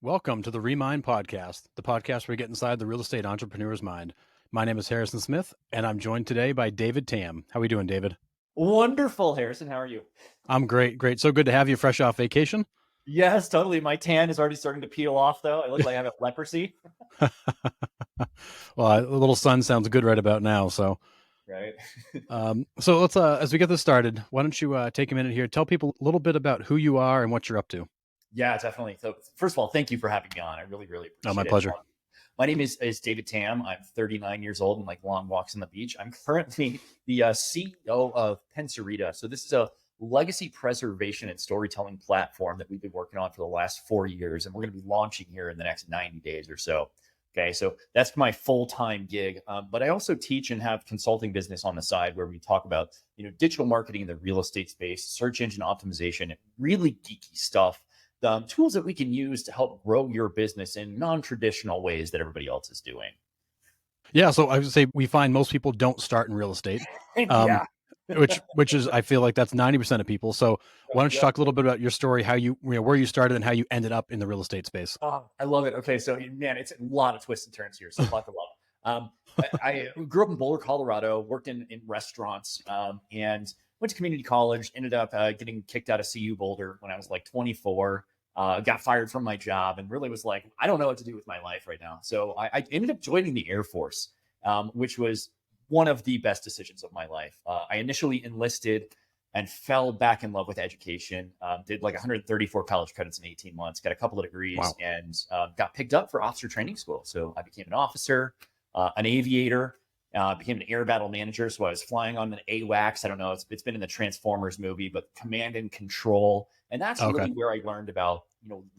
Welcome to the Remind Podcast, the podcast where we get inside the real estate entrepreneur's mind. My name is Harrison Smith, and I'm joined today by David Tamm. How are we doing, David? Wonderful, Harrison. How are you? I'm great. So good to have you fresh off vacation. Yes, totally. My tan is already starting to peel off, though. I look like I have leprosy. Well, a little sun sounds good right about now. So, Right. so let's, as we get this started, why don't you take a minute here, tell people a little bit about who you are and what you're up to. Yeah, definitely. So first of all, thank you for having me on. I really Oh, my appreciate it. pleasure. My name is David Tamm. I'm 39 years old and like long walks on the beach. I'm currently the CEO of Pencerita. So this is a legacy preservation and storytelling platform that we've been working on for the last 4 years. And we're going to be launching here in the next 90 days or so. Okay, so that's my full-time gig. But I also teach and have consulting business on the side where we talk about, digital marketing in the real estate space, search engine optimization, really geeky stuff. The tools that we can use to help grow your business in non-traditional ways that everybody else is doing. Yeah, so I would say we find most people don't start in real estate, Yeah. which is, I feel like that's 90% of people. So why don't you Yep. talk a little bit about your story, how where you started and how you ended up in the real estate space? Oh, I love it. Okay, so man, it's a lot of twists and turns here. So buckle up. I grew up in Boulder, Colorado, worked in restaurants, and went to community college. Ended up getting kicked out of CU Boulder when I was like 24. Got fired from my job, and really was like, I don't know what to do with my life right now. So I ended up joining the Air Force, which was one of the best decisions of my life. I initially enlisted and fell back in love with education. Did like 134 college credits in 18 months, got a couple of degrees, Wow. and got picked up for officer training school. So I became an officer, an aviator, became an air battle manager. So I was flying on an AWACS. I don't know, it's been in the Transformers movie, but command and control. And that's Okay. really where I learned about,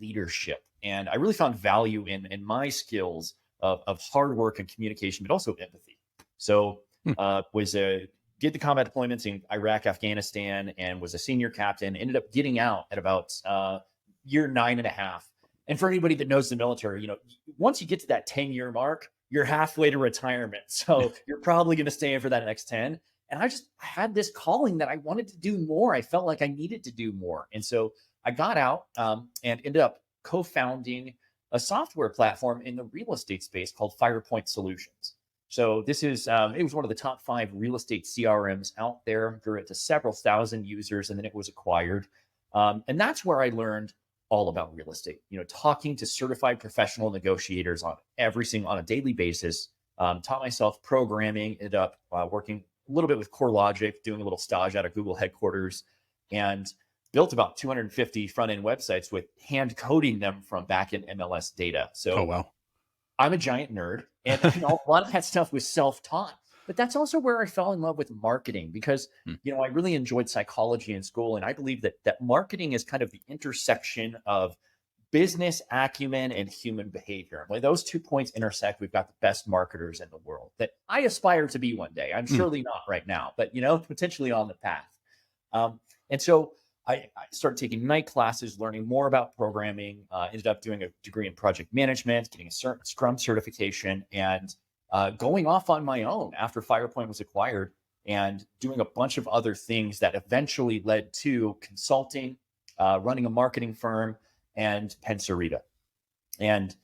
leadership. And I really found value in my skills of hard work and communication, but also empathy. So did the combat deployments in Iraq, Afghanistan, and was a senior captain. Ended up getting out at about year 9.5. And for anybody that knows the military, once you get to that 10-year mark, you're halfway to retirement. So you're probably going to stay in for that next 10. And I had this calling that I wanted to do more. I felt like I needed to do more. And so I got out and ended up co-founding a software platform in the real estate space called Firepoint Solutions. So this is, it was one of the top 5 real estate CRMs out there, grew it to several thousand users, and then it was acquired. And that's where I learned all about real estate, talking to certified professional negotiators on a daily basis, taught myself programming, ended up working a little bit with CoreLogic, doing a little stage out of Google headquarters, and built about 250 front-end websites with hand coding them from back-end MLS data. So Oh, wow. I'm a giant nerd, and a lot of that stuff was self-taught. But that's also where I fell in love with marketing because, I really enjoyed psychology in school, and I believe that marketing is kind of the intersection of business acumen and human behavior. When those 2 points intersect, we've got the best marketers in the world that I aspire to be one day. I'm surely not right now, but potentially on the path. And so I started taking night classes, learning more about programming, ended up doing a degree in project management, getting a Scrum certification, and going off on my own after Firepoint was acquired and doing a bunch of other things that eventually led to consulting, running a marketing firm, and Pencerita. And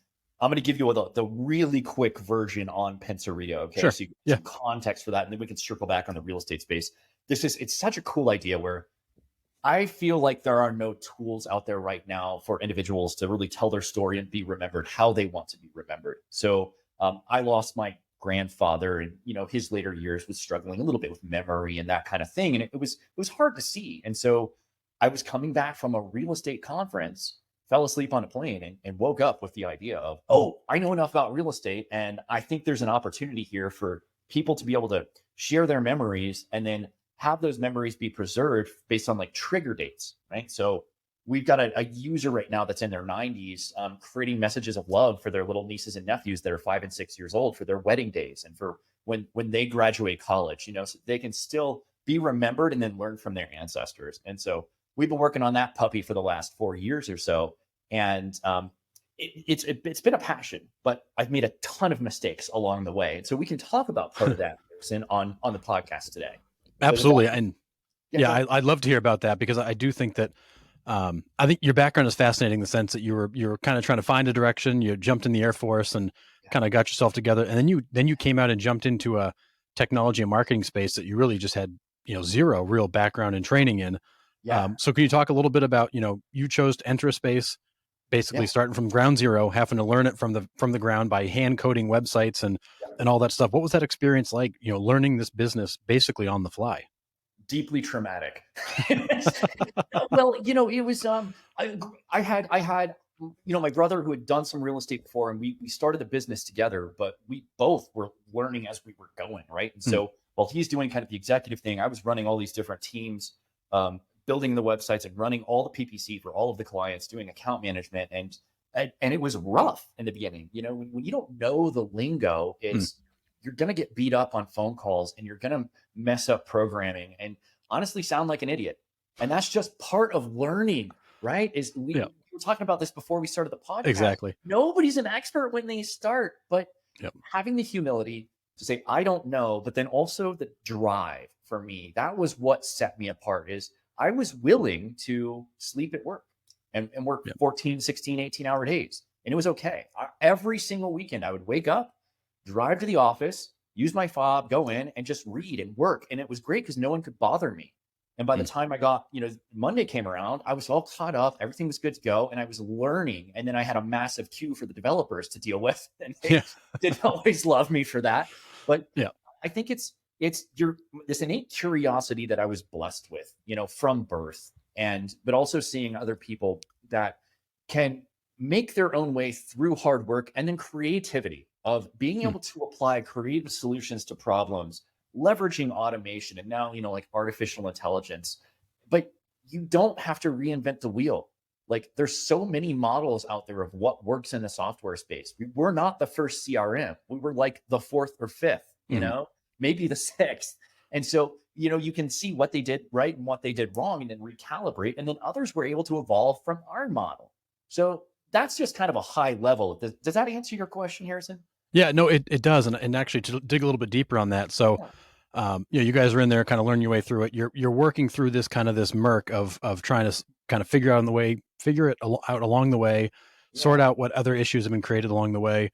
I'm going to give you the really quick version on Pencerita. Okay. Sure. So you get some context for that. And then we can circle back on the real estate space. It's such a cool idea where I feel like there are no tools out there right now for individuals to really tell their story and be remembered how they want to be remembered. So I lost my grandfather, and his later years was struggling a little bit with memory and that kind of thing, and it was hard to see. And so I was coming back from a real estate conference, fell asleep on a plane, and woke up with the idea of, oh, I know enough about real estate, and I think there's an opportunity here for people to be able to share their memories and then have those memories be preserved based on like trigger dates, right? So we've got a user right now that's in their 90s creating messages of love for their little nieces and nephews that are 5 and 6 years old for their wedding days and for when they graduate college, so they can still be remembered and then learn from their ancestors. And so we've been working on that puppy for the last 4 years or so. And it's been a passion, but I've made a ton of mistakes along the way. And so we can talk about part of that on the podcast today. Absolutely. And yeah, I'd love to hear about that because I do think that I think your background is fascinating in the sense that you were kind of trying to find a direction. You jumped in the Air Force and Yeah. kind of got yourself together, and then you came out and jumped into a technology and marketing space that you really just had zero real background and training in. Yeah. So can you talk a little bit about you chose to enter a space basically Yeah. starting from ground zero, having to learn it from the ground by hand coding websites and all that stuff. What was that experience like? Learning this business basically on the fly. Deeply traumatic. Well, it was, my brother who had done some real estate before, and we started the business together, but we both were learning as we were going, right? And Mm, so while he's doing kind of the executive thing, I was running all these different teams, building the websites and running all the PPC for all of the clients, doing account management, and it was rough in the beginning. When you don't know the lingo, mm, it's you're gonna get beat up on phone calls and you're gonna mess up programming and honestly sound like an idiot. And that's just part of learning, right? Is yeah, we were talking about this before we started the podcast. exactly. Nobody's an expert when they start, but Yep. having the humility to say, I don't know, but then also the drive for me, that was what set me apart is I was willing to sleep at work and work Yep. 14, 16, 18-hour days. And it was okay. Every single weekend, I would wake up, drive to the office, use my fob, go in and just read and work. And it was great because no one could bother me. And by the Mm, time I got, Monday came around, I was all caught up. Everything was good to go. And I was learning. And then I had a massive queue for the developers to deal with. And they yeah. didn't always love me for that. But Yeah. I think it's your this innate curiosity that I was blessed with, from birth. But also seeing other people that can make their own way through hard work and then creativity of being Mm, able to apply creative solutions to problems, leveraging automation and now, like artificial intelligence. But you don't have to reinvent the wheel. Like there's so many models out there of what works in the software space. We're not the first CRM. We were like the fourth or fifth, mhm. maybe the sixth. And so, you can see what they did right and what they did wrong and then recalibrate. And then others were able to evolve from our model. So that's just kind of a high level. Does that answer your question, Harrison? Yeah, no, it does, and actually to dig a little bit deeper on that. So, Yeah. you guys are in there, kind of learning your way through it. You're working through this murk of trying to kind of figure it out along the way, sort Yeah. out what other issues have been created along the way.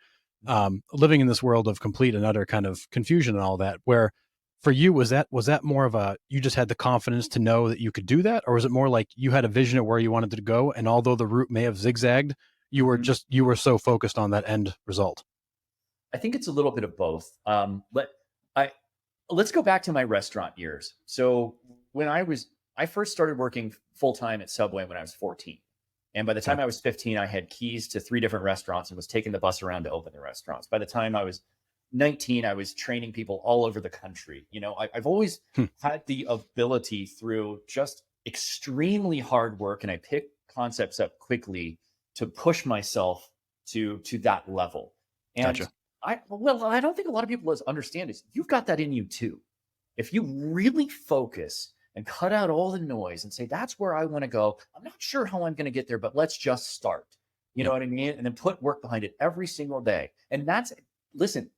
Living in this world of complete and utter kind of confusion and all that. Where for you was that more of a you just had the confidence to know that you could do that, or was it more like you had a vision of where you wanted to go, and although the route may have zigzagged, Mhm. you were so focused on that end result. I think it's a little bit of both. I let's go back to my restaurant years. So when I first started working full time at Subway when I was 14. And by the Okay. time I was 15, I had keys to three different restaurants and was taking the bus around to open the restaurants. By the time I was 19, I was training people all over the country. I've always Hmm. had the ability through just extremely hard work and I pick concepts up quickly to push myself to that level. And Gotcha. I don't think a lot of people understand is you've got that in you too. If you really focus and cut out all the noise and say, that's where I want to go. I'm not sure how I'm going to get there, but let's just start. You know Yep. what I mean? And then put work behind it every single day. And listen,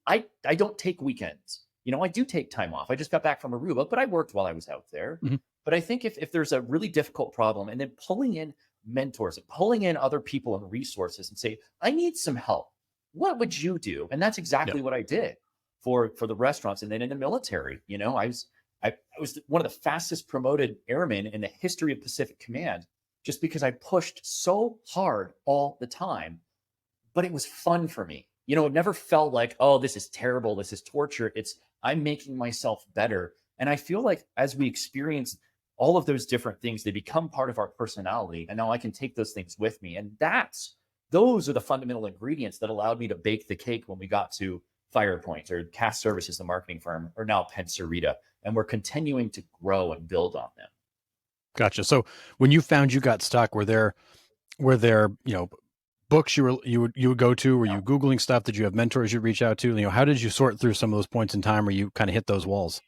I don't take weekends. I do take time off. I just got back from Aruba, but I worked while I was out there. Mhm. But I think if there's a really difficult problem and then pulling in mentors and pulling in other people and resources and say, I need some help. What would you do? And that's Yep. exactly what I did for the restaurants. And then in the military, I was one of the fastest promoted airmen in the history of Pacific Command just because I pushed so hard all the time, but it was fun for me. It never felt like, oh, this is terrible. This is torture. It's I'm making myself better. And I feel like as we experience all of those different things, they become part of our personality. And now I can take those things with me. And those are the fundamental ingredients that allowed me to bake the cake when we got to Firepoint or Cast Services, the marketing firm, or now Pencerita. And we're continuing to grow and build on them. Gotcha. So when you found you got stuck, were there books you would go to? Were you Googling stuff? Did you have mentors you reach out to? How did you sort through some of those points in time where you kind of hit those walls?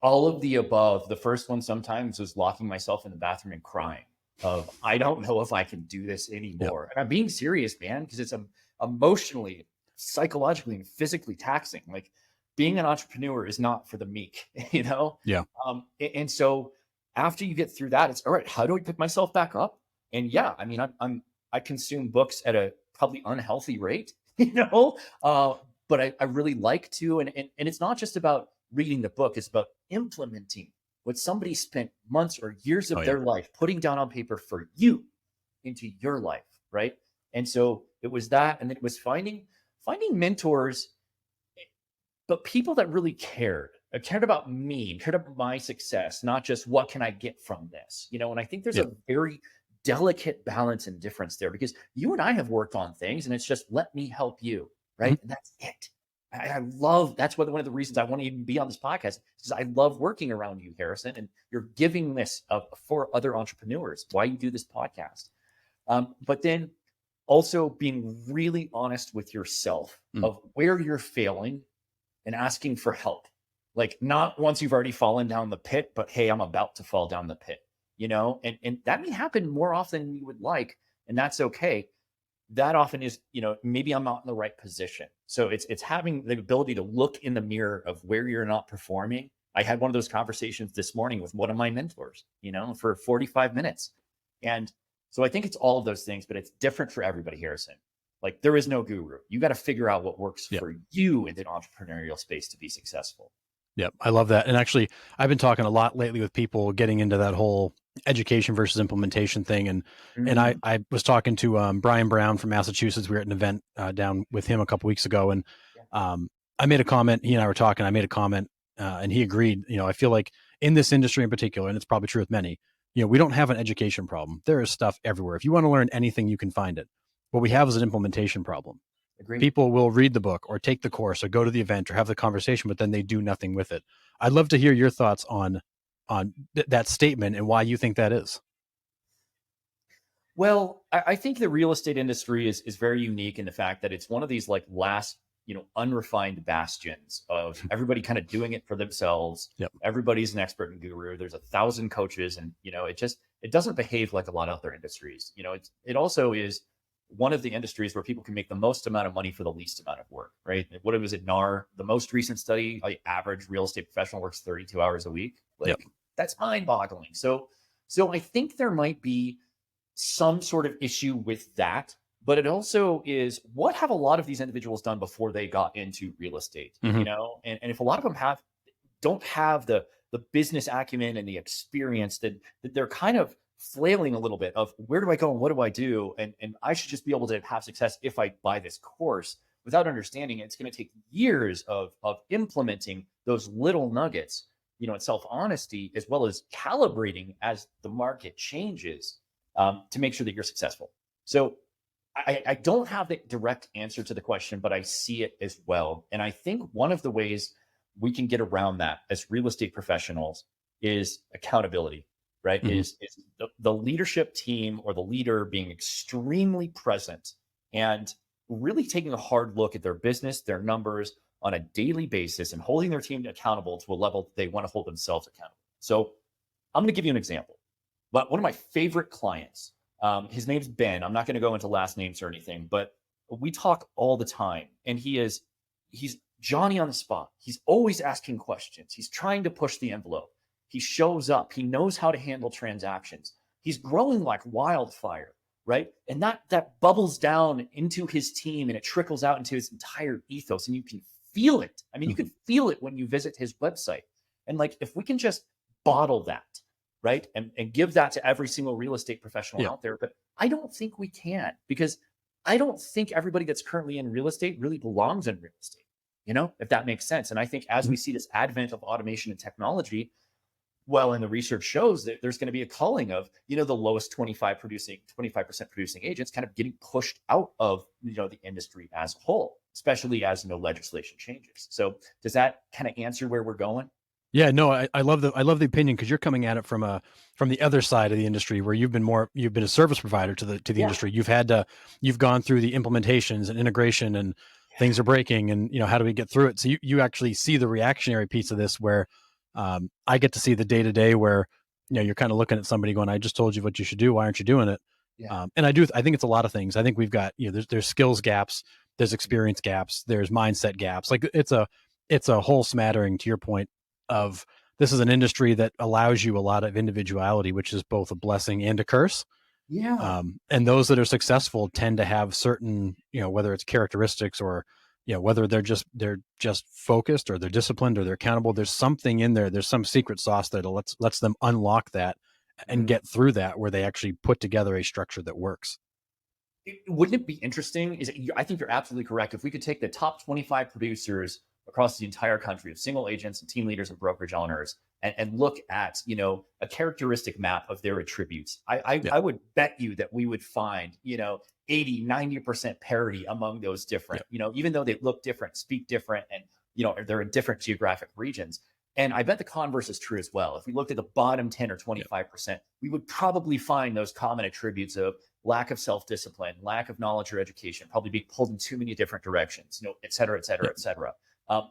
All of the above. The first one sometimes was locking myself in the bathroom and crying of, I don't know if I can do this Yep. anymore. And I'm being serious, man, because it's emotionally, psychologically, and physically taxing. Like being an entrepreneur is not for the meek, you know? Yeah. And so after you get through that, it's all right. How do I pick myself back up? And yeah, I mean, I consume books at a probably unhealthy rate, but I really like to, and it's not just about reading the book; it's about implementing what somebody spent months or years Oh of yeah. their life putting down on paper for you into your life, right? And so it was that, and then it was finding mentors, but people that really cared about me, cared about my success, not just what can I get from this, And I think there's Yep. a very delicate balance and difference there because you and I have worked on things and it's just let me help you, Mhm. right? And that's it. I love that's one of the reasons I want to even be on this podcast is I love working around you, Harrison, and you're giving this for other entrepreneurs. Why you do this podcast, but then also being really honest with yourself Mm. of where you're failing and asking for help. Like not once you've already fallen down the pit, but hey, I'm about to fall down the pit, and that may happen more often than you would like, and that's okay. That often is, maybe I'm not in the right position. So it's having the ability to look in the mirror of where you're not performing. I had one of those conversations this morning with one of my mentors, for 45 minutes. And so I think it's all of those things, but it's different for everybody, Harrison. Like there is no guru. You got to figure out what works Yep. for you in the entrepreneurial space to be successful. Yep. I love that. And actually, I've been talking a lot lately with people getting into that whole education versus implementation thing. And I, Mm, I was talking to Brian Brown from Massachusetts. We were at an event down with him a couple weeks ago. And yeah. I made a comment. He and I were talking. I made a comment and he agreed. I feel like in this industry in particular, and it's probably true with many, we don't have an education problem. There is stuff everywhere. If you want to learn anything, you can find it. What we have is an implementation problem. Agreed. People will read the book or take the course or go to the event or have the conversation, but then they do nothing with it. I'd love to hear your thoughts on that statement and why you think that is. Well, I think the real estate industry is very unique in the fact that it's one of these like last, unrefined bastions of everybody kind of doing it for themselves. Yep. Everybody's an expert and guru. There's 1,000 coaches, and it doesn't behave like a lot of other industries. It also is one of the industries where people can make the most amount of money for the least amount of work, right? What was it, NAR? The most recent study, like average real estate professional works 32 hours a week. Yep. Like that's mind-boggling. So I think there might be some sort of issue with that, but it also is what have a lot of these individuals done before they got into real estate, Mm-hmm. and if a lot of them don't have the business acumen and the experience that they're kind of flailing a little bit of where do I go and what do I do, and I should just be able to have success if I buy this course without understanding it's going to take years of implementing those little nuggets, and self-honesty as well as calibrating as the market changes, to make sure that you're successful. So I don't have the direct answer to the question, but I see it as well. And I think one of the ways we can get around that as real estate professionals is accountability, right? Mm-hmm. Is the leadership team or the leader being extremely present and really taking a hard look at their business, their numbers on a daily basis and holding their team accountable to a level that they want to hold themselves accountable. So I'm going to give you an example. But one of my favorite clients, his name's Ben. I'm not going to go into last names or anything, but we talk all the time. And he's Johnny on the spot. He's always asking questions. He's trying to push the envelope. He shows up. He knows how to handle transactions. He's growing like wildfire, right? And that bubbles down into his team and it trickles out into his entire ethos. And you can feel it. I mean, you can feel it when you visit his website. And like, if we can just bottle that, right? And give that to every single real estate professional Yeah. out there. But I don't think we can, because I don't think everybody that's currently in real estate really belongs in real estate, if that makes sense. And I think as we see this advent of automation and technology, well, and the research shows that there's going to be a culling of, the lowest 25% producing agents kind of getting pushed out of, the industry as a whole, especially as, legislation changes. So does that kind of answer where we're going? Yeah, no, I love the opinion because you're coming at it from the other side of the industry where you've been a service provider to the Yeah. industry. You've gone through the implementations and integration and things are breaking and how do we get through it? So you actually see the reactionary piece of this where I get to see the day to day where you're kind of looking at somebody going, I just told you what you should do. Why aren't you doing it? Yeah. And I think it's a lot of things. I think we've got there's skills gaps, there's experience gaps, there's mindset gaps. Like it's a whole smattering to your point of this is an industry that allows you a lot of individuality, which is both a blessing and a curse. Yeah. And those that are successful tend to have certain, whether it's characteristics or, whether they're just focused or they're disciplined or they're accountable. There's something in there. There's some secret sauce that lets them unlock that and Mhm. get through that, where they actually put together a structure that works. Wouldn't it be interesting? I think you're absolutely correct. If we could take the top 25 producers across the entire country of single agents and team leaders and brokerage owners and look at, a characteristic map of their attributes, Yeah. I would bet you that we would find, 80, 90% parity among those Yeah. different, even though they look different, speak different, and, they're in different geographic regions. And I bet the converse is true as well. If we looked at the bottom 10 or Yeah. 25%, we would probably find those common attributes of lack of self-discipline, lack of knowledge or education, probably being pulled in too many different directions, et cetera, et cetera, Yeah. et cetera.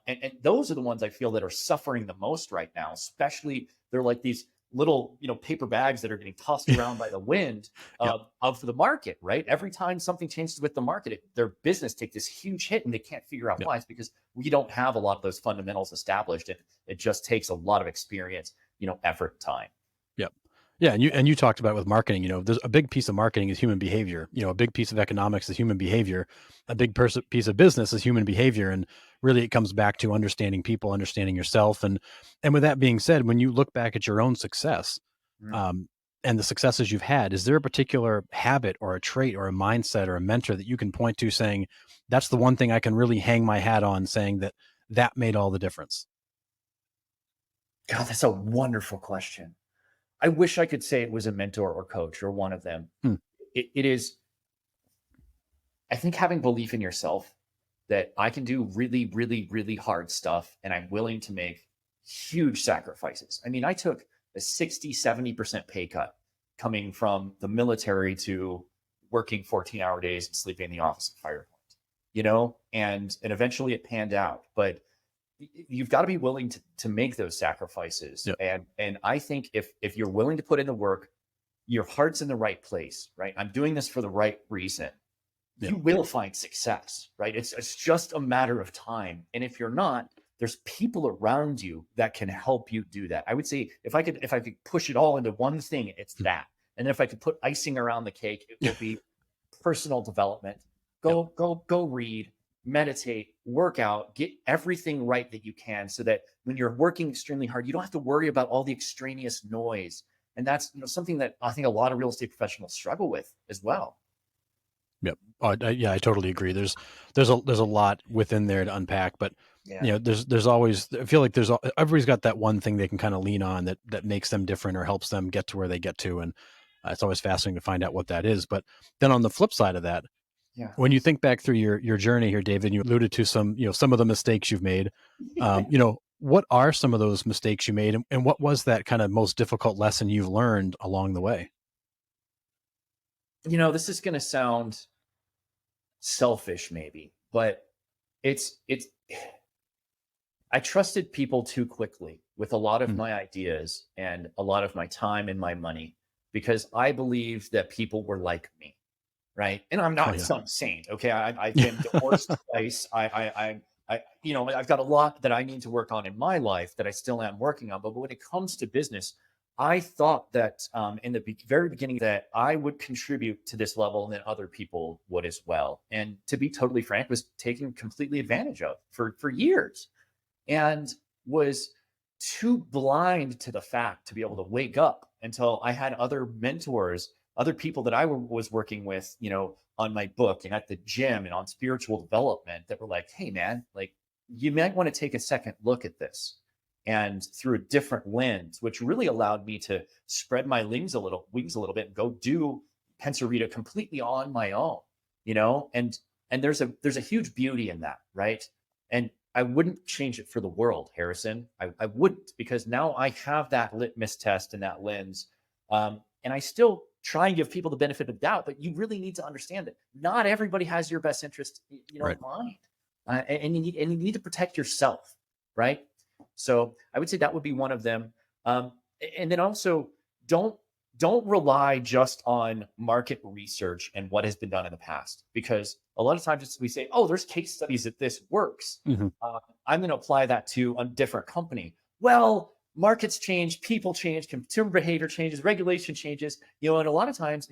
And those are the ones I feel that are suffering the most right now, especially they're like these little, paper bags that are getting tossed around by the wind Yeah. of the market, right? Every time something changes with the market, their business takes this huge hit and they can't figure out Yeah. why. It's because we don't have a lot of those fundamentals established. And it just takes a lot of experience, effort, and time. Yeah. Yeah, and you talked about with marketing, there's a big piece of marketing is human behavior. A big piece of economics is human behavior. A big piece of business is human behavior, and really it comes back to understanding people, understanding yourself, and with that being said, when you look back at your own success, Mhm. um, and the successes you've had, is there a particular habit or a trait or a mindset or a mentor that you can point to, saying that's the one thing I can really hang my hat on, saying that made all the difference? God, that's a wonderful question. I wish I could say it was a mentor or coach or one of them. Hmm. It is, I think, having belief in yourself that I can do really, really, really hard stuff and I'm willing to make huge sacrifices. I mean, I took a 60, 70% pay cut coming from the military to working 14-hour days and sleeping in the office at Firepoint, and eventually it panned out. But you've got to be willing to make those sacrifices. Yeah. And I think if you're willing to put in the work, your heart's in the right place, right? I'm doing this for the right reason. Yeah. You will find success, right? It's just a matter of time. And if you're not, there's people around you that can help you do that. I would say if I could push it all into one thing, it's Hmm. that. And then if I could put icing around the cake, it will be personal development. Yep. Go read, meditate, work out, get everything right that you can so that when you're working extremely hard, you don't have to worry about all the extraneous noise. And that's something that I think a lot of real estate professionals struggle with as well. Yep. Yeah, I totally agree. There's a lot within there to unpack, but Yeah. there's always, I feel like everybody's got that one thing they can kind of lean on that makes them different or helps them get to where they get to, and it's always fascinating to find out what that is. But then on the flip side of that, Yeah. when you think back through your journey here, David, and you alluded to some of the mistakes you've made. What are some of those mistakes you made, and what was that kind of most difficult lesson you've learned along the way? This is going to sound selfish maybe, but it's I trusted people too quickly with a lot of Mm. my ideas and a lot of my time and my money because I believed that people were like me, right? And I'm Oh not yeah. some saint. Okay, I've been divorced twice. I've got a lot that I need to work on in my life that I still am working on. But when it comes to business, I thought that in the very beginning that I would contribute to this level and then other people would as well. And to be totally frank, was taken completely advantage of for years and was too blind to the fact to be able to wake up until I had other mentors, other people that was working with, on my book and at the gym and on spiritual development that were like, hey, man, like you might want to take a second look at this and through a different lens, which really allowed me to spread my wings a little bit and go do Pencerita completely on my own, and there's a huge beauty in that, right? And I wouldn't change it for the world, Harrison. I wouldn't, because now I have that litmus test and that lens. And I still try and give people the benefit of the doubt, but you really need to understand that not everybody has your best interest, Right. in mind. And you need to protect yourself, right? So I would say that would be one of them. Um, and then also don't don't rely just on market research and what has been done in the past, because a lot of times we say, oh, there's case studies that this works. Hmm. I'm going to apply that to a different company. Well, markets change, people change, consumer behavior changes, regulation changes, and a lot of times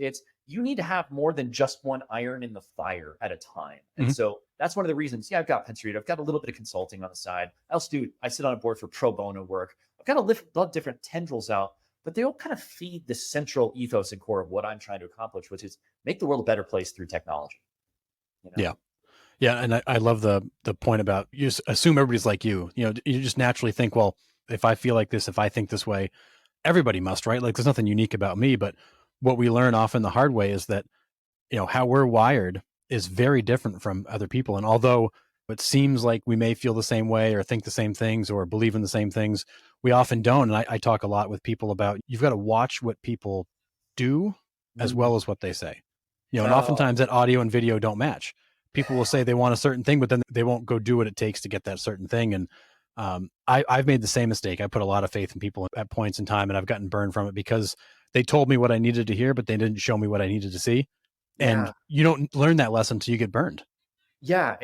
you need to have more than just one iron in the fire at a time. And Mhm. so that's one of the reasons, yeah, I've got Pencerita, I've got a little bit of consulting on the side. I sit on a board for pro bono work. I've got a lot of different tendrils out, but they all kind of feed the central ethos and core of what I'm trying to accomplish, which is make the world a better place through technology, you know? Yeah. Yeah, and I love the point about you assume everybody's like you. You just naturally think, well, if I feel like this, if I think this way, everybody must, right? Like there's nothing unique about me. But what we learn often the hard way is that how we're wired is very different from other people. And although it seems like we may feel the same way or think the same things or believe in the same things, we often don't. And I talk a lot with people about you've got to watch what people do as Mm. well as what they say. And Oh, oftentimes that audio and video don't match. People will say they want a certain thing, but then they won't go do what it takes to get that certain thing. And I've made the same mistake. I put a lot of faith in people at points in time, and I've gotten burned from it because they told me what I needed to hear, but they didn't show me what I needed to see. And yeah. you don't learn that lesson until you get burned. Yeah,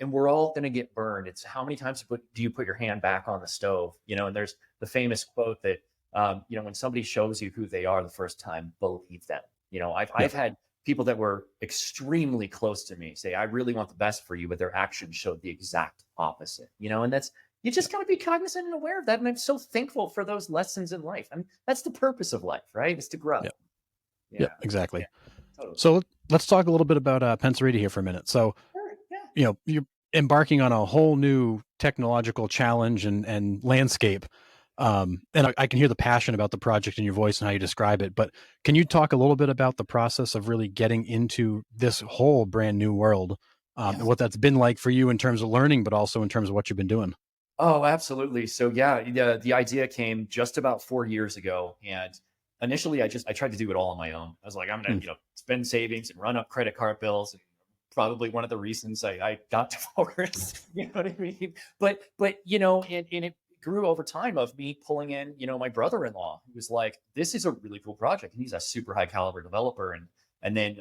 and we're all going to get burned. It's how many times do you put your hand back on the stove? And there's the famous quote that when somebody shows you who they are the first time, believe them. I've Yep. I've had people that were extremely close to me say, "I really want the best for you," but their actions showed the exact opposite. And that's you just Yep. got to be cognizant and aware of that. And I'm so thankful for those lessons in life. I mean, that's the purpose of life, right? Is to grow. Yep. Yep. Yeah, yeah, Exactly. totally. So let's talk a little bit about Pencerita here for a minute. So, Sure, yeah, you're embarking on a whole new technological challenge and landscape. And I can hear the passion about the project in your voice and how you describe it. But can you talk a little bit about the process of really getting into this whole brand new world, yeah. and what that's been like for you in terms of learning, but also in terms of what you've been doing? Oh, absolutely. So yeah, the idea came just about 4 years ago, and initially I tried to do it all on my own. I was like, I'm gonna Mm. spend savings and run up credit card bills, and probably one of the reasons I got divorced. You know what I mean? But and it grew over time of me pulling in my brother-in-law, who was like, this is a really cool project, and he's a super high caliber developer, and then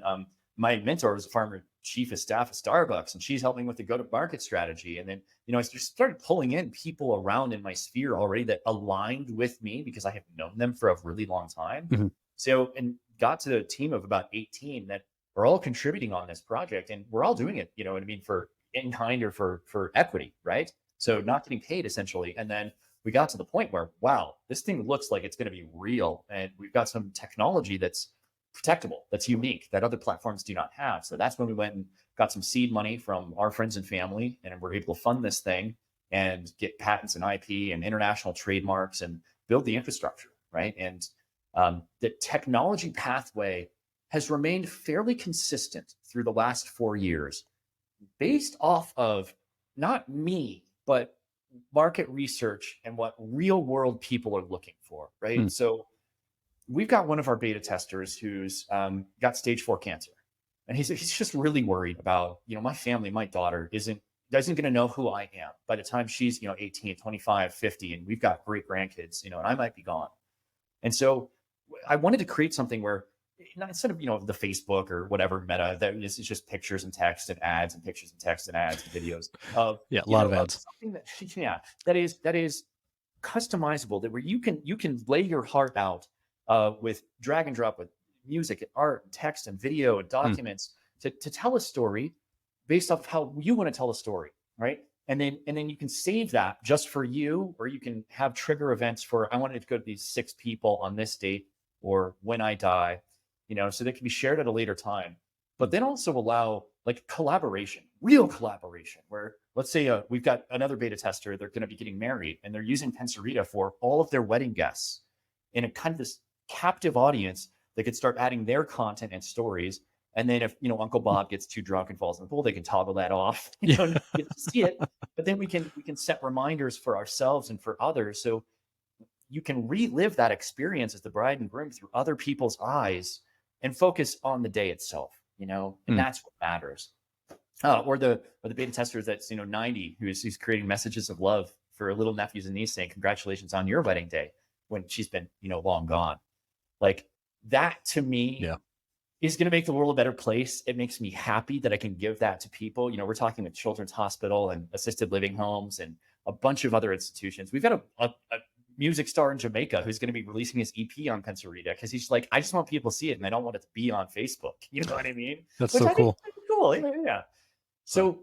my mentor was a former chief of staff at Starbucks, and she's helping with the go-to-market strategy, and then I just started pulling in people around in my sphere already that aligned with me because I have known them for a really long time. Mhm. So, and got to a team of about 18 that are all contributing on this project, and we're all doing it, what I mean, for in kind or for equity, right? So not getting paid essentially. And then we got to the point where, wow, this thing looks like it's going to be real. And we've got some technology that's protectable, that's unique, that other platforms do not have. So that's when we went and got some seed money from our friends and family, and we're able to fund this thing and get patents and IP and international trademarks and build the infrastructure, right? And the technology pathway has remained fairly consistent through the last 4 years, based off of not me, but market research and what real world people are looking for, Mm. right? So we've got one of our beta testers who's got stage 4 cancer, and he's just really worried about my family. My daughter doesn't going to know who I am by the time she's 18, 25, 50, and we've got great grandkids, and I might be gone. And so I wanted to create something where, instead of the Facebook or whatever meta, that this is just pictures and text and ads and pictures and text and ads and videos of Yeah, a lot of of ads. something that yeah, that is customizable, that where you can lay your heart out with drag and drop, with music and art and text and video and Mm. documents, to tell a story based off how you want to tell a story, right? And then you can save that just for you, or you can have trigger events for, I wanted to go to these 6 people on this date, or when I die, so they can be shared at a later time. But Mm. then also allow like collaboration, real collaboration, where let's say we've got another beta tester, they're going to be getting married, and they're using Pencerita for all of their wedding guests in a kind of this captive audience that could start adding their content and stories. And then if Uncle Bob gets too drunk and falls in the pool, they can toggle that off. Yeah. You get to see it, but then we can set reminders for ourselves and for others, so you can relive that experience as the bride and groom through other people's eyes and focus on the day itself. And Mm. that's what matters. Or the beta tester that's 90, who's creating messages of love for little nephews and niece, saying congratulations on your wedding day when she's been long gone. Like, that to me Yeah. is going to make the world a better place. It makes me happy that I can give that to people. We're talking with Children's Hospital and assisted living homes and a bunch of other institutions. We've got a music star in Jamaica who's going to be releasing his EP on Pencerita because he's like, I just want people to see it and I don't want it to be on Facebook. You know what I mean? That's Which so I think is cool. pretty cool. Yeah. Yeah. Huh. So,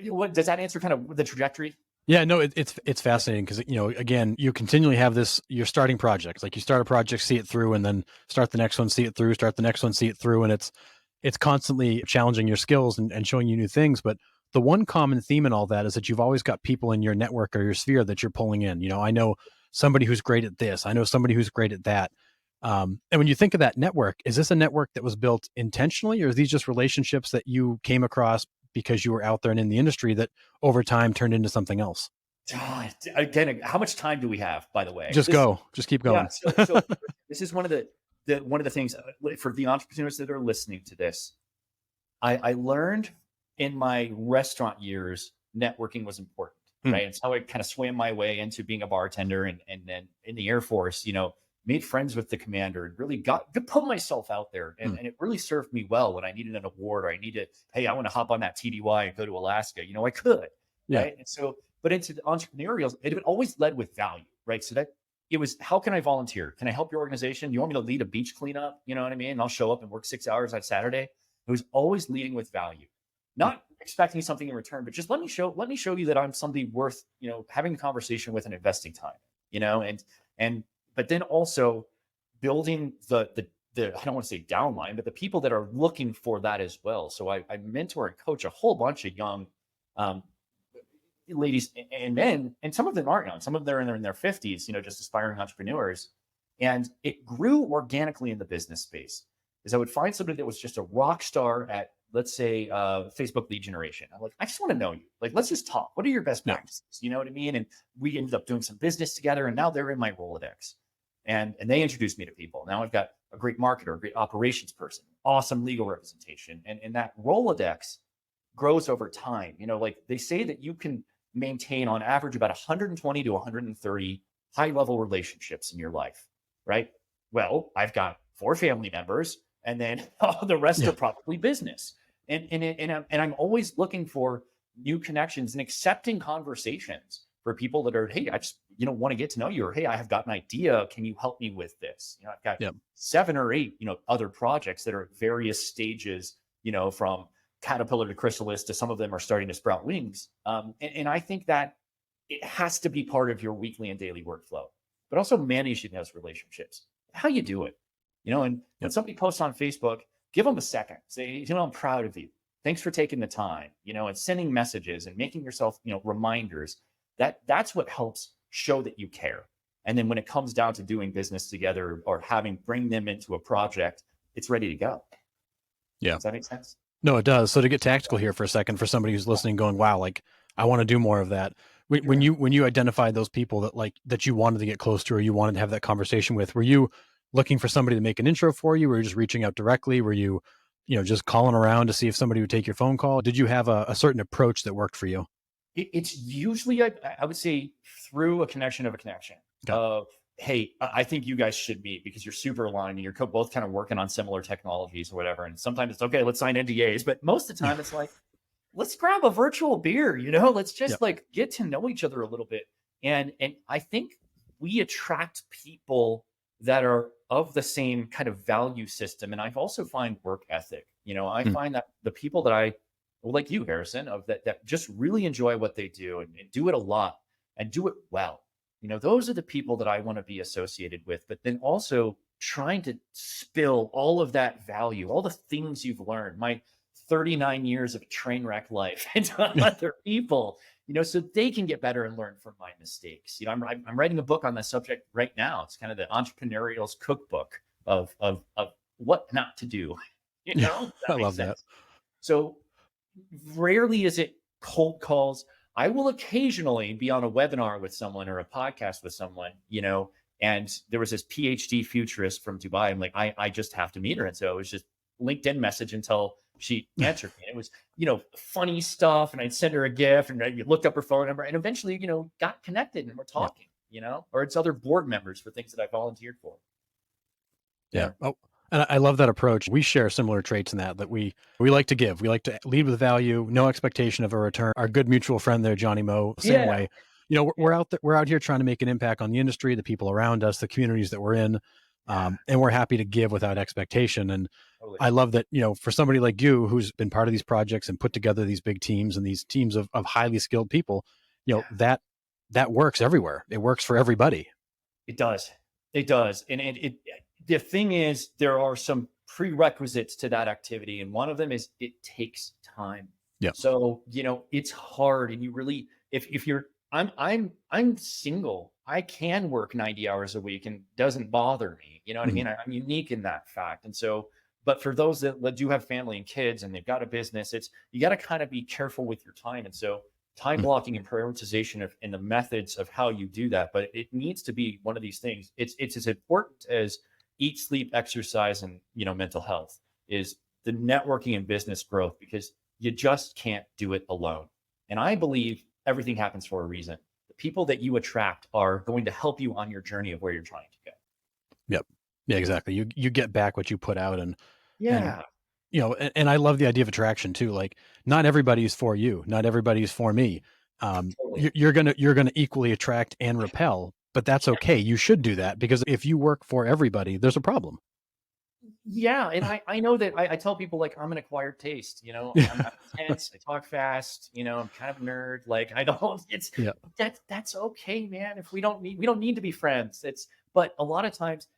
what does that answer kind of the trajectory? Yeah, no, it's fascinating because again, you continually have this. You're starting projects, like you start a project, see it through, and then start the next one, see it through, start the next one, see it through, and it's constantly challenging your skills and showing you new things. But the one common theme in all that is that you've always got people in your network or your sphere that you're pulling in. I know somebody who's great at this. I know somebody who's great at that. And when you think of that network, is this a network that was built intentionally, or are these just relationships that you came across because you were out there and in the industry that over time turned into something else? Again, how much time do we have, by the way? Just go. Just keep Yeah. going. So this is one of the things for the entrepreneurs that are listening to this. I learned in my restaurant years, networking was important, right? It's how I kind of swam my way into being a bartender, and then in the Air Force, made friends with the commander and really got to put myself out there. And it really served me well when I needed an award or I needed, hey, I want to hop on that TDY and go to Alaska. I could, Yeah. right? And so, but into the entrepreneurial, it always led with value, right? So that it was, how can I volunteer? Can I help your organization? You want me to lead a beach cleanup? You know what I mean? And I'll show up and work 6 hours on Saturday. It was always leading with value, not expecting something in return, but just let me show you that I'm somebody worth, having a conversation with and investing time, and but then also building the I don't want to say downline, but the people that are looking for that as well. So I mentor and coach a whole bunch of young ladies and men, and some of them aren't young. Some of them are in their 50s, just aspiring entrepreneurs. And it grew organically in the business space. Is I would find somebody that was just a rock star at, let's say, Facebook lead generation. I'm like, I just want to know you. Like, let's just talk. What are your best practices? You know what I mean? And we ended up doing some business together, and now they're in my Rolodex. And they introduced me to people. Now I've got a great marketer, a great operations person, awesome legal representation. And that Rolodex grows over time. Like they say that you can maintain on average about 120 to 130 high level relationships in your life, right? Well, I've got 4 family members, and then the rest are probably business. And I'm always looking for new connections and accepting conversations for people that are, hey, I just want to get to know you, or hey, I have got an idea. Can you help me with this? I've got 7 or 8 other projects that are at various stages, from caterpillar to chrysalis to some of them are starting to sprout wings. And I think that it has to be part of your weekly and daily workflow, but also managing those relationships. How you do it, and when somebody posts on Facebook, give them a second. Say, I'm proud of you. Thanks for taking the time, and sending messages and making yourself, reminders. That's what helps show that you care. And then when it comes down to doing business together or bring them into a project, it's ready to go. Yeah. Does that make sense? No, it does. So to get tactical here for a second, for somebody who's listening, going, "Wow, like I want to do more of that." When you identified those people that you wanted to get close to, or you wanted to have that conversation with, were you looking for somebody to make an intro for you? Were you just reaching out directly? Were you, just calling around to see if somebody would take your phone call? Did you have a certain approach that worked for you? It's usually, I would say, through a connection of a connection of, hey, I think you guys should meet because you're super aligned and you're both kind of working on similar technologies or whatever. And sometimes it's okay, let's sign NDAs, but most of the time it's like, let's grab a virtual beer, let's just like get to know each other a little bit. And I think we attract people that are of the same kind of value system. And I've also find work ethic. I find that the people that like you, Harrison, of that just really enjoy what they do and do it a lot and do it well. Those are the people that I want to be associated with, but then also trying to spill all of that value, all the things you've learned, my 39 years of a train wreck life into other people, so they can get better and learn from my mistakes. I'm writing a book on this subject right now. It's kind of the entrepreneurial's cookbook of what not to do. I love that. So rarely is it cold calls. I will occasionally be on a webinar with someone or a podcast with someone, and there was this PhD futurist from Dubai. I'm like, I just have to meet her. And so it was just LinkedIn message until she answered me. It was, funny stuff. And I'd send her a GIF and I looked up her phone number and eventually, got connected and we're talking, or it's other board members for things that I volunteered for. Yeah. Oh, and I love that approach. We share similar traits in that we like to give. We like to lead with value, no expectation of a return. Our good mutual friend there, Johnny Mo, same way. we're out there, we're out here trying to make an impact on the industry, the people around us, the communities that we're in. Yeah, And we're happy to give without expectation. And totally. I love that, for somebody like you who's been part of these projects and put together these big teams and these teams of highly skilled people, Yeah, that works everywhere. It works for everybody. it does. It does. And the thing is, there are some prerequisites to that activity. And one of them is it takes time. Yeah. So, it's hard. And you really, if you're, I'm single. I can work 90 hours a week and doesn't bother me. You know what I Mhm. mean? I'm unique in that fact. And so, but for those that do have family and kids and they've got a business, you got to kind of be careful with your time. And so, time Mhm. blocking and prioritization and the methods of how you do that, but it needs to be one of these things. It's as important as eat, sleep, exercise, and mental health is the networking and business growth, because you just can't do it alone. And I believe everything happens for a reason. The people that you attract are going to help you on your journey of where you're trying to go. Yep. Yeah, exactly. You get back what you put out. And Yeah, and I love the idea of attraction too. Like, not everybody's for you, not everybody's for me. totally. You're gonna equally attract and repel, but that's okay. You should do that, because if you work for everybody, there's a problem. Yeah, and I know that I tell people, like, I'm an acquired taste. I'm intense. I talk fast. I'm kind of a nerd. Like, I don't. It's Yeah. that's okay, man. If we don't need to be friends. But a lot of times,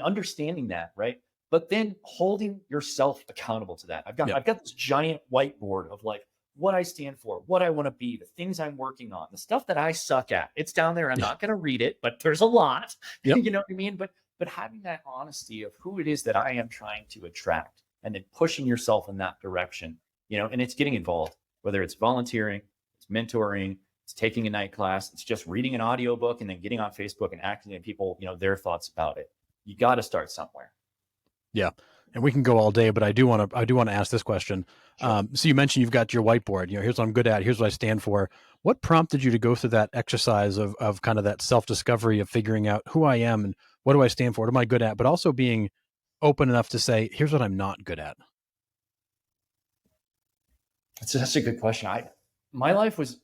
understanding that, right? But then holding yourself accountable to that. I've got Yep. I've got this giant whiteboard of, like, what I stand for, what I want to be, the things I'm working on, the stuff that I suck at. It's down there. I'm Yeah. not going to read it, but there's a lot. Yep. You know what I mean? But having that honesty of who it is that I am trying to attract, and then pushing yourself in that direction, and it's getting involved, whether it's volunteering, it's mentoring, it's taking a night class, it's just reading an audiobook and then getting on Facebook and asking people, their thoughts about it. You got to start somewhere. Yeah. And we can go all day, but I do want to ask this question. Sure. So you mentioned you've got your whiteboard. Here's what I'm good at. Here's what I stand for. What prompted you to go through that exercise of kind of that self discovery of figuring out who I am and what do I stand for? What am I good at? But also being open enough to say, here's what I'm not good at. That's a good question. My life was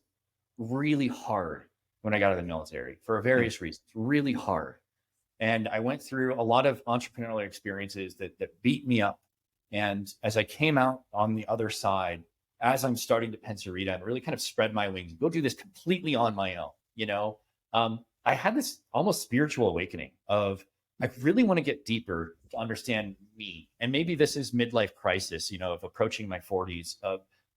really hard when I got out of the military for Mm. various reasons, really hard. And I went through a lot of entrepreneurial experiences that beat me up. And as I came out on the other side, as I'm starting to Pencerita and really kind of spread my wings, go do this completely on my own, I had this almost spiritual awakening of, I really want to get deeper to understand me. And maybe this is midlife crisis, of approaching my 40s,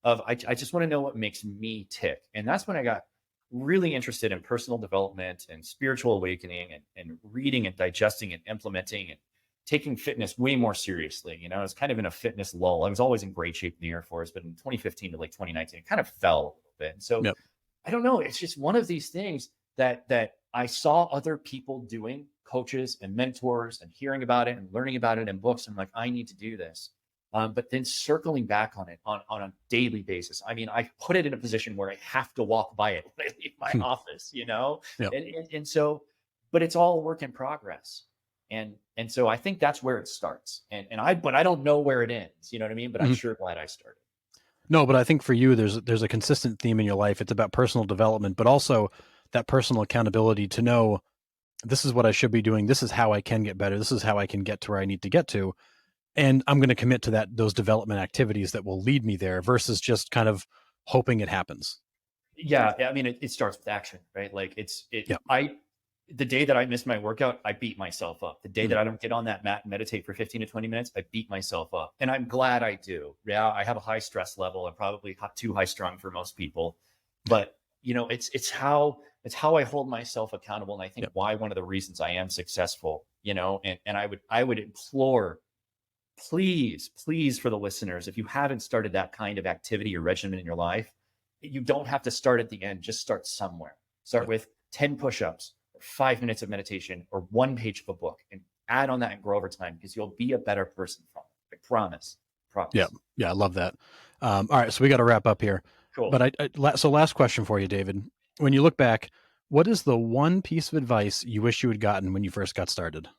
I just want to know what makes me tick. And that's when I got really interested in personal development and spiritual awakening, and reading and digesting and implementing and taking fitness way more seriously. I was kind of in a fitness lull. I was always in great shape in the Air Force, but in 2015 to like 2019, it kind of fell a little bit. And so Yep. I don't know. It's just one of these things that I saw other people doing, coaches and mentors, and hearing about it and learning about it in books. I'm like, I need to do this. But then circling back on it on a daily basis. I mean, I put it in a position where I have to walk by it when I leave my Hmm. office, Yep. and so, but it's all work in progress. And so I think that's where it starts. But I don't know where it ends. You know what I mean? But I'm Mhm. sure glad I started. No, but I think for you, there's a consistent theme in your life. It's about personal development, but also that personal accountability to know this is what I should be doing. This is how I can get better. This is how I can get to where I need to get to. And I'm going to commit to those development activities that will lead me there versus just kind of hoping it happens. Yeah, I mean, it starts with action, right? Like, Yeah. the day that I miss my workout, I beat myself up. The day Mm. that I don't get on that mat and meditate for 15 to 20 minutes, I beat myself up. And I'm glad I do. Yeah, I have a high stress level. I'm probably too high strung for most people, but it's how I hold myself accountable. And I think Yep. why one of the reasons I am successful, and I would implore, please, for the listeners, if you haven't started that kind of activity or regimen in your life, you don't have to start at the end. Just start somewhere. Start Yep. with 10 push-ups, or 5 minutes of meditation, or one page of a book, and add on that and grow over time, because you'll be a better person from it. I promise. Yeah. Promise. Yeah. I love that. All right. So we got to wrap up here. Cool. But so last question for you, David. When you look back, what is the one piece of advice you wish you had gotten when you first got started?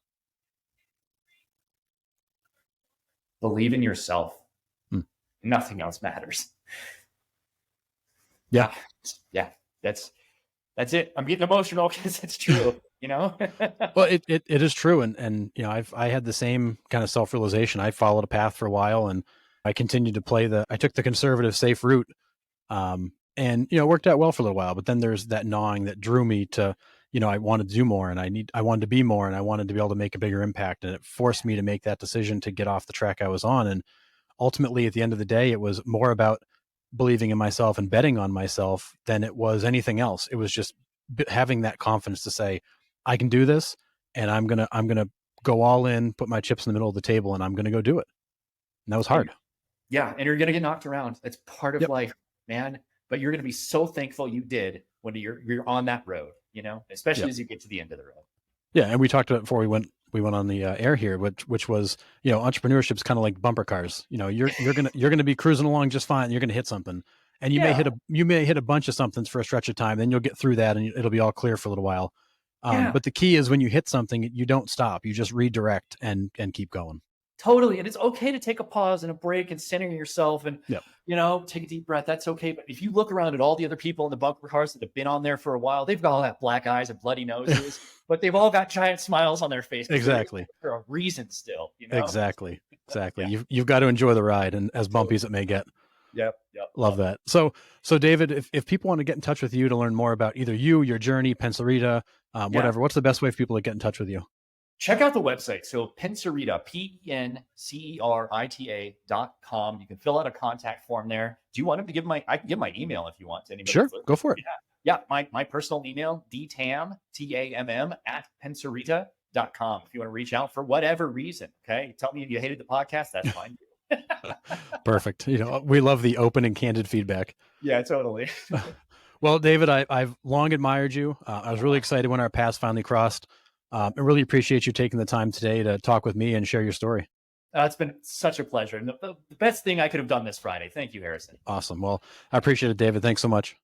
Believe in yourself. Hmm. Nothing else matters. Yeah. Yeah. That's That's it. I'm getting emotional because it's true, you know? Well, it is true, and you know, I had the same kind of self realization. I followed a path for a while, and I continued to play I took the conservative, safe route, and you know, it worked out well for a little while. But then there's that gnawing that drew me to, you know, I wanted to do more, and I wanted to be more, and I wanted to be able to make a bigger impact, and it forced me to make that decision to get off the track I was on. And ultimately, at the end of the day, it was more about believing in myself and betting on myself than it was anything else. It was just having that confidence to say, I can do this, and I'm gonna go all in, put my chips in the middle of the table, and I'm gonna go do it. And that was And hard. yeah, and you're gonna get knocked around. That's part of Yep. life, man. But you're gonna be so thankful you did when you're on that road, you know, especially Yep. as you get to the end of the road. Yeah, and we talked about it before we went on the air here, which was, you know, entrepreneurship's kind of like bumper cars. You know, you're gonna be cruising along just fine. You're gonna hit something, and Yeah, you may hit a bunch of somethings for a stretch of time. Then you'll get through that, and it'll be all clear for a little while. yeah. But the key is when you hit something, you don't stop. You just redirect and keep going. Totally. And it's okay to take a pause and a break and center yourself and, Yep. take a deep breath. That's okay. But if you look around at all the other people in the bumper cars that have been on there for a while, they've got all that black eyes and bloody noses, but they've all got giant smiles on their face because they're Exactly. for a reason still, you know? Exactly. Exactly. Yeah. You've got to enjoy the ride, and as bumpy Totally. as it may get. Yep. Yep. Love Love it. that. So David, if people want to get in touch with you to learn more about either you, your journey, Pencerita, Yeah. whatever, what's the best way for people to get in touch with you? Check out the website. So Pencerita, Pencerita.com. You can fill out a contact form there. Do you want him to I can give my email if you want to anybody Sure, that's listening. go for it. Yeah. Yeah. My personal email, dtamm, TAMM at Pencerita.com. If you want to reach out for whatever reason. Okay. Tell me if you hated the podcast, that's fine. Perfect. You know, we love the open and candid feedback. Yeah, totally. Well, David, I've long admired you. I was really excited when our paths finally crossed. I really appreciate you taking the time today to talk with me and share your story. It's been such a pleasure. And the best thing I could have done this Friday. Thank you, Harrison. Awesome. Well, I appreciate it, David. Thanks so much.